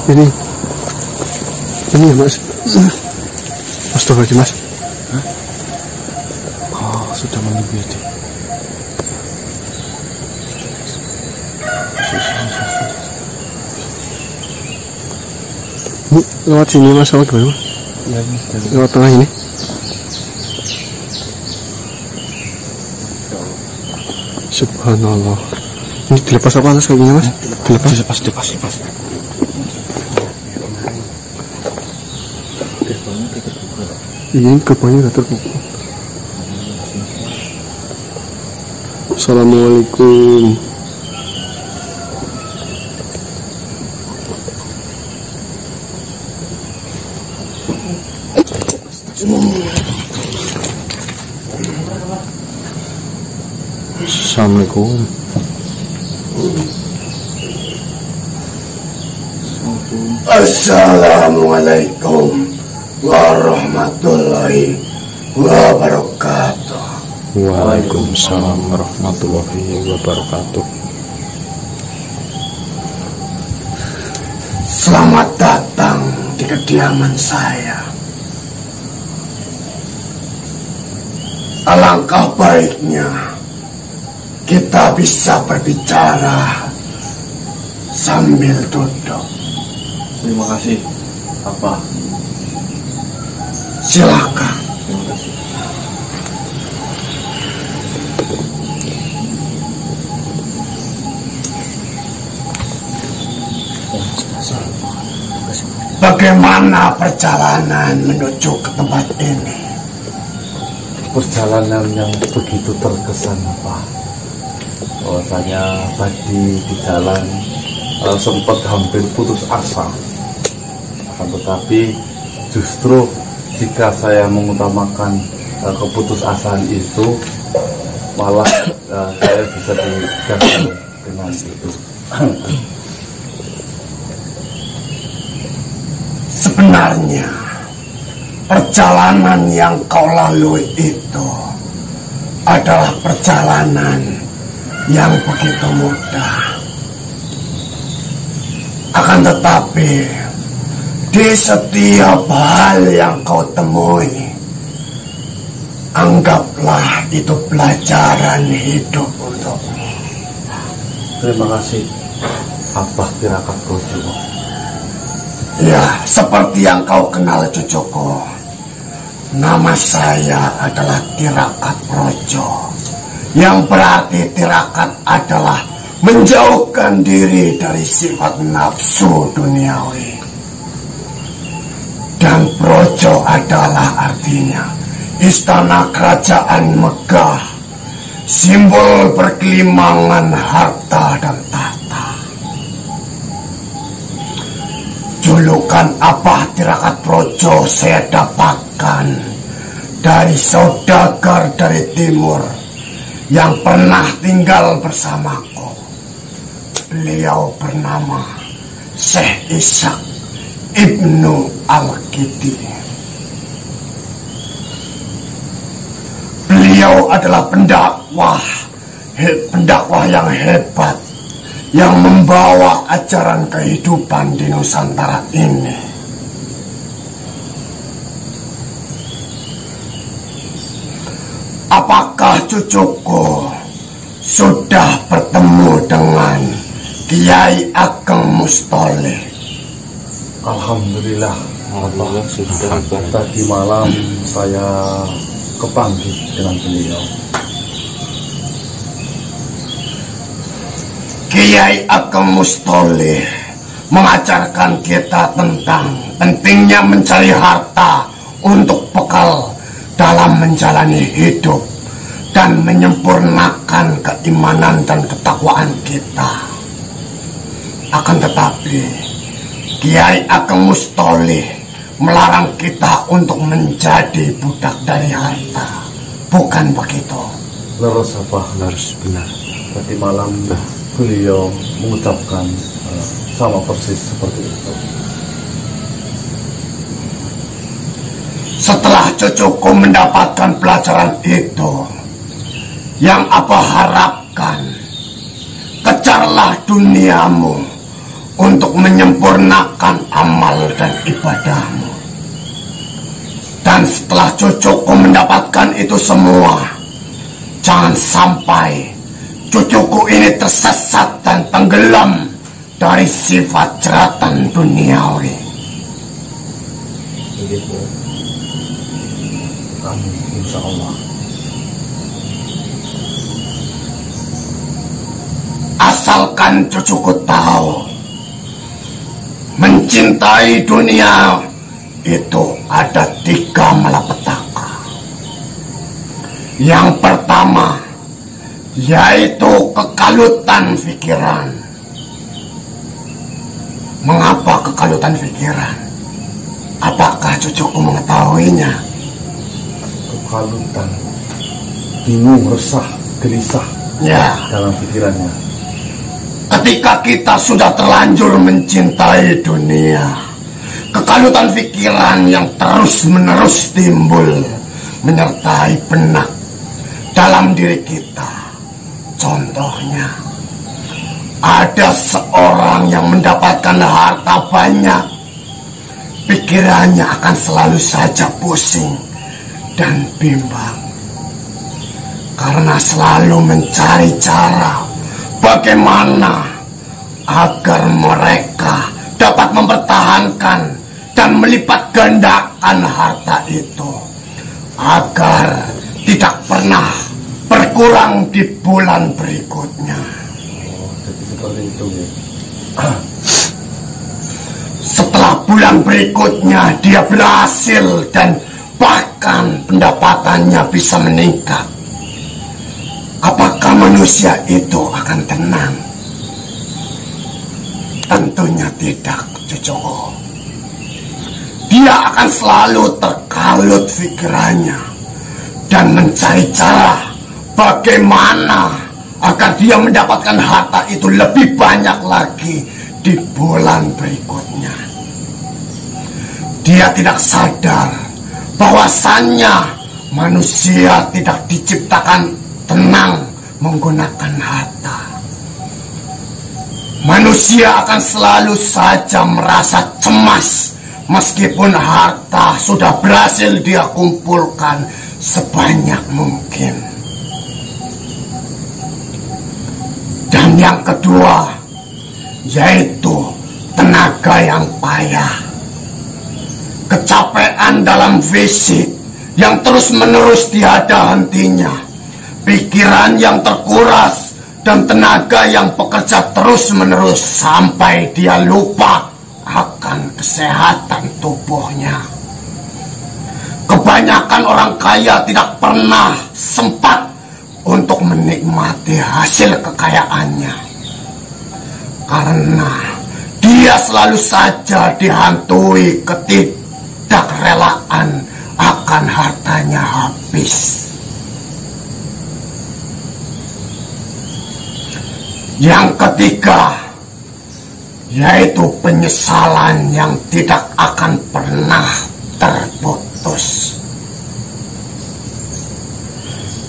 Ini ya Mas. Astagfirullahaladzim Mas. Hah? Oh, sudah menunggu ya. Ini lewat sini Mas, lewat gimana? Ya, lewat tengah ini. Subhanallah. Ini dilepas apa atas kakinya Mas? Dilepas. Dilepas. Iya, ini gerbangnya udah terbuka. Assalamualaikum. Assalamualaikum. Assalamualaikum warahmatullahi wabarakatuh. Waalaikumsalam warahmatullahi wabarakatuh. Selamat datang di kediaman saya. Alangkah baiknya kita bisa berbicara sambil duduk. Terima kasih. Apa? Silakan. Terima kasih. Bagaimana perjalanan menuju ke tempat ini? Perjalanan yang begitu terkesan, Pak. Bahwasanya tadi di jalan sempat hampir putus asa. Akan tetapi justru jika saya mengutamakan keputusasaan itu, malah saya bisa digagal dengan itu. Sebenarnya perjalanan yang kau lalui itu adalah perjalanan yang begitu mudah. Akan tetapi di setiap hal yang kau temui, anggaplah itu pelajaran hidup untukmu. Terima kasih, Abah Tirakat Brojo. Ya, seperti yang kau kenal cucuku, nama saya adalah Tirakat Brojo, yang berarti tirakat adalah menjauhkan diri dari sifat nafsu duniawi. Dan Brojo adalah artinya istana kerajaan megah, simbol berkelimangan harta dan tahta. Julukan Abah Tirakat Brojo saya dapatkan dari saudagar dari timur yang pernah tinggal bersamaku. Beliau bernama Syekh Ishak Ibnu Al-Kidi. Beliau adalah pendakwah yang hebat, yang membawa ajaran kehidupan di Nusantara ini. Apakah cucuku sudah bertemu dengan Kiai Ageng Mustoleh? Alhamdulillah, sudah. Tadi malam saya kepanggil dengan beliau. Kiai Ageng Mustoleh mengajarkan kita tentang pentingnya mencari harta untuk bekal dalam menjalani hidup dan menyempurnakan keimanan dan ketakwaan kita. Akan tetapi Kiai Ageng Mustoleh melarang kita untuk menjadi budak dari harta. Bukan begitu? Leres apa? Leres, benar. Tadi malam beliau mengucapkan sama persis seperti itu. Setelah cucuku mendapatkan pelajaran itu, yang apa harapkan, kejarlah duniamu untuk menyempurnakan menyempurnakan amal dan ibadahmu. Dan setelah cucuku mendapatkan itu semua, jangan sampai cucuku ini tersesat dan tenggelam dari sifat jeratan duniawi. Begitu. Amin, insya Allah. Asalkan cucuku tahu, mencintai dunia itu ada 3 malapetaka. Yang pertama, yaitu kekalutan pikiran. Mengapa kekalutan pikiran? Apakah cucuku mengetahuinya? Kekalutan, bingung, resah, gelisah dalam pikirannya. Ketika kita sudah terlanjur mencintai dunia, kekalutan pikiran yang terus-menerus timbul menyertai benak dalam diri kita. Contohnya, ada seorang yang mendapatkan harta banyak, pikirannya akan selalu saja pusing dan bimbang, karena selalu mencari cara bagaimana agar mereka dapat mempertahankan dan melipat gandakan harta itu, agar tidak pernah berkurang di bulan berikutnya. Jadi seperti itu ya. Setelah bulan berikutnya dia berhasil dan bahkan pendapatannya bisa meningkat, apakah manusia itu akan tenang? Tentunya tidak, cucuku. Dia akan selalu terkalut pikirannya dan mencari cara bagaimana agar dia mendapatkan harta itu lebih banyak lagi di bulan berikutnya. Dia tidak sadar bahwasannya manusia tidak diciptakan tenang menggunakan harta. Manusia akan selalu saja merasa cemas meskipun harta sudah berhasil dia kumpulkan sebanyak mungkin. Dan yang kedua, yaitu tenaga yang payah, kecapean dalam fisik yang terus-menerus tiada hentinya, pikiran yang terkuras, dan tenaga yang bekerja terus-menerus sampai dia lupa akan kesehatan tubuhnya. Kebanyakan orang kaya tidak pernah sempat untuk menikmati hasil kekayaannya, karena dia selalu saja dihantui ketidakrelaan akan hartanya habis. Yang ketiga, yaitu penyesalan yang tidak akan pernah terputus.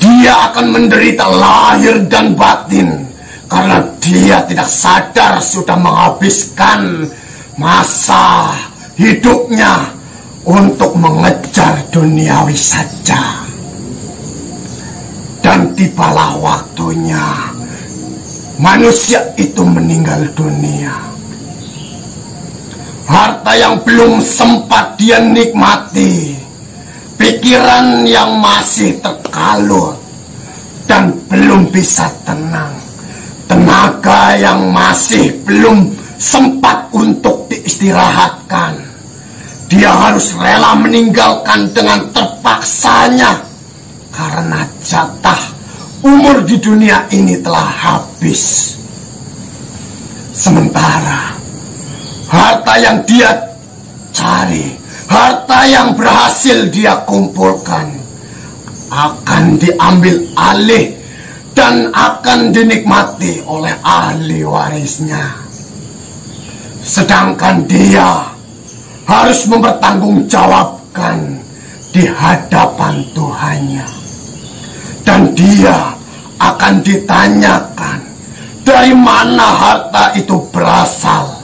Dia akan menderita lahir dan batin karena dia tidak sadar sudah menghabiskan masa hidupnya untuk mengejar duniawi saja. Dan tibalah waktunya manusia itu meninggal dunia. Harta yang belum sempat dia nikmati, pikiran yang masih terkalut dan belum bisa tenang, tenaga yang masih belum sempat untuk diistirahatkan, dia harus rela meninggalkan dengan terpaksanya karena jatah umur di dunia ini telah habis. Sementara harta yang dia cari, harta yang berhasil dia kumpulkan, akan diambil alih dan akan dinikmati oleh ahli warisnya. Sedangkan dia harus mempertanggungjawabkan di hadapan Tuhannya. Dan dia akan ditanyakan dari mana harta itu berasal,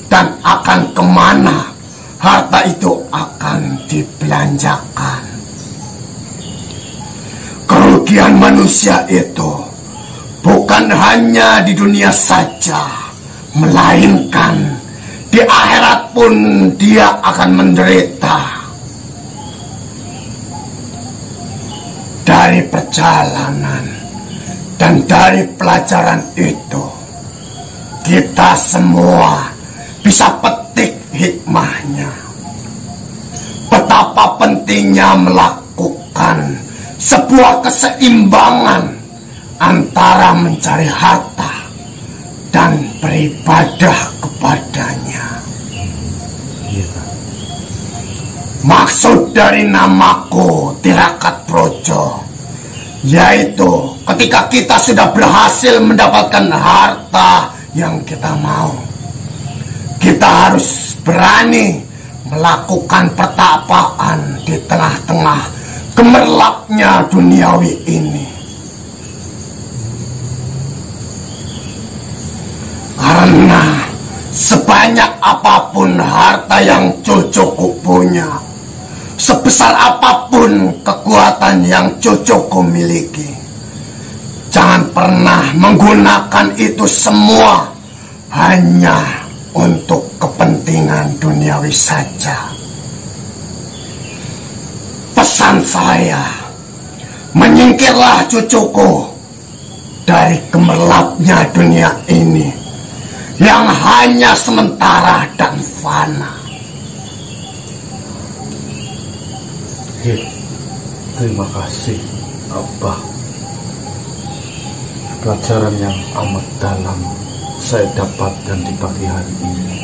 dan akan akan kemana harta itu akan dibelanjakan. Kerugian manusia itu bukan hanya di dunia saja, melainkan di akhirat pun dia akan menderita. Dari perjalanan dan dari pelajaran itu, kita semua bisa petik hikmahnya. Betapa pentingnya melakukan sebuah keseimbangan antara mencari harta dan beribadah kepadanya. Maksud dari namaku Tirakat Projo, yaitu ketika kita sudah berhasil mendapatkan harta yang kita mau, kita harus berani melakukan pertapaan di tengah-tengah gemerlapnya duniawi ini. Karena sebanyak apapun harta yang Cocoku punya, sebesar apapun kekuatan yang Cocoku miliki, jangan pernah menggunakan itu semua hanya untuk kepentingan duniawi saja. Pesan saya, menyingkirlah Cocoku dari gemerlapnya dunia ini yang hanya sementara dan fana. Terima kasih, Abah. Pelajaran yang amat dalam saya dapatkan di pagi hari ini.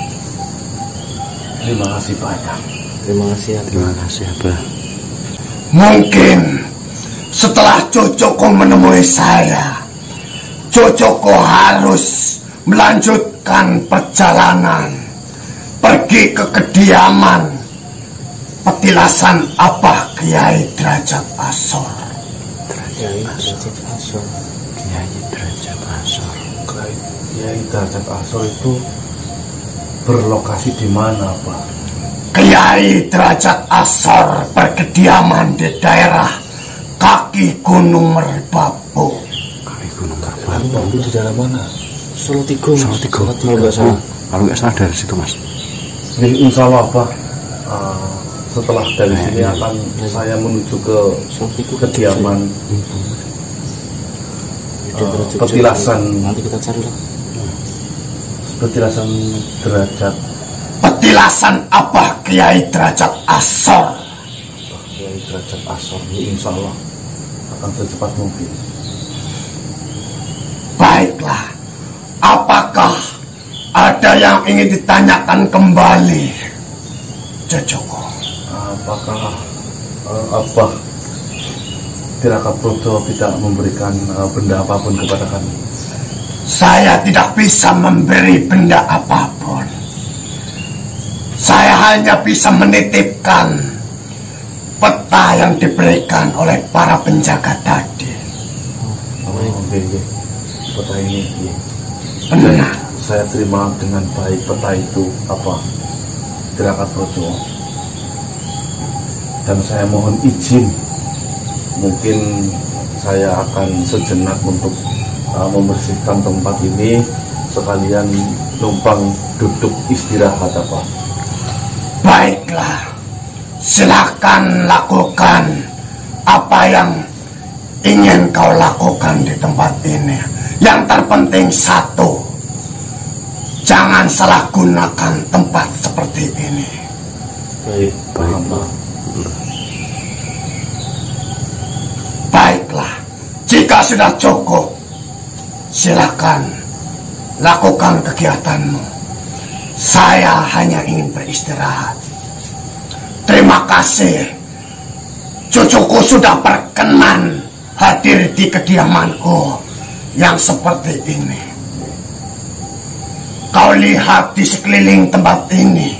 Terima kasih banyak. Terima kasih, Abah. Terima kasih, Abah. Mungkin setelah Cocoku menemui saya, Cocoku harus melanjutkan perjalanan pergi ke kediaman petilasan Abah Kiai Derajat Asor. Kiai Derajat Asor. Kiai Derajat Asor. Kiai Derajat Asor itu berlokasi di mana, Pak? Kiai Derajat Asor berkediaman di daerah kaki Gunung Merbabu. Kaki Gunung Merbabu di daerah mana? Solo Tigo. Solo Tigo. Kalau nggak salah. Kalau nggak salah dari situ, Mas. Jadi insya Allah, Pak, setelah dari sini akan saya menuju ke kediaman petilasan. Nanti kita cari lah. Petilasan derajat. Petilasan Abah Kiai Derajat Asor. Kiai Derajat Asor ini insya Allah akan secepat mungkin. Baiklah, apakah ada yang ingin ditanyakan kembali, Cocoku? Apakah Abah Tirakat Projo tidak memberikan benda apapun kepada kami? Saya tidak bisa memberi benda apapun. Saya hanya bisa menitipkan peta yang diberikan oleh para penjaga tadi. Oke. Peta ini, iya. Benar. Saya terima dengan baik peta itu, apa, Tirakat Projo. Dan saya mohon izin, mungkin saya akan sejenak untuk membersihkan tempat ini, sekalian numpang duduk istirahat, apa. Baiklah, silakan lakukan apa yang ingin kau lakukan di tempat ini. Yang terpenting satu, jangan salah gunakan tempat seperti ini. Baik, paham, Pak. Baiklah, jika sudah cukup, silakan lakukan kegiatanmu. Saya hanya ingin beristirahat. Terima kasih, cucuku sudah berkenan hadir di kediamanku yang seperti ini. Kau lihat di sekeliling tempat ini,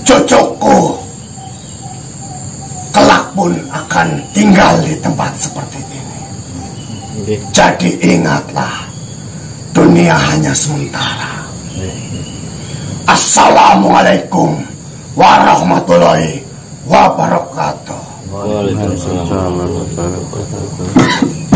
cucuku kelak pun akan tinggal di tempat seperti ini. Jadi ingatlah, dunia hanya sementara. Assalamualaikum warahmatullahi wabarakatuh. Waalaikumsalam warahmatullahi wabarakatuh.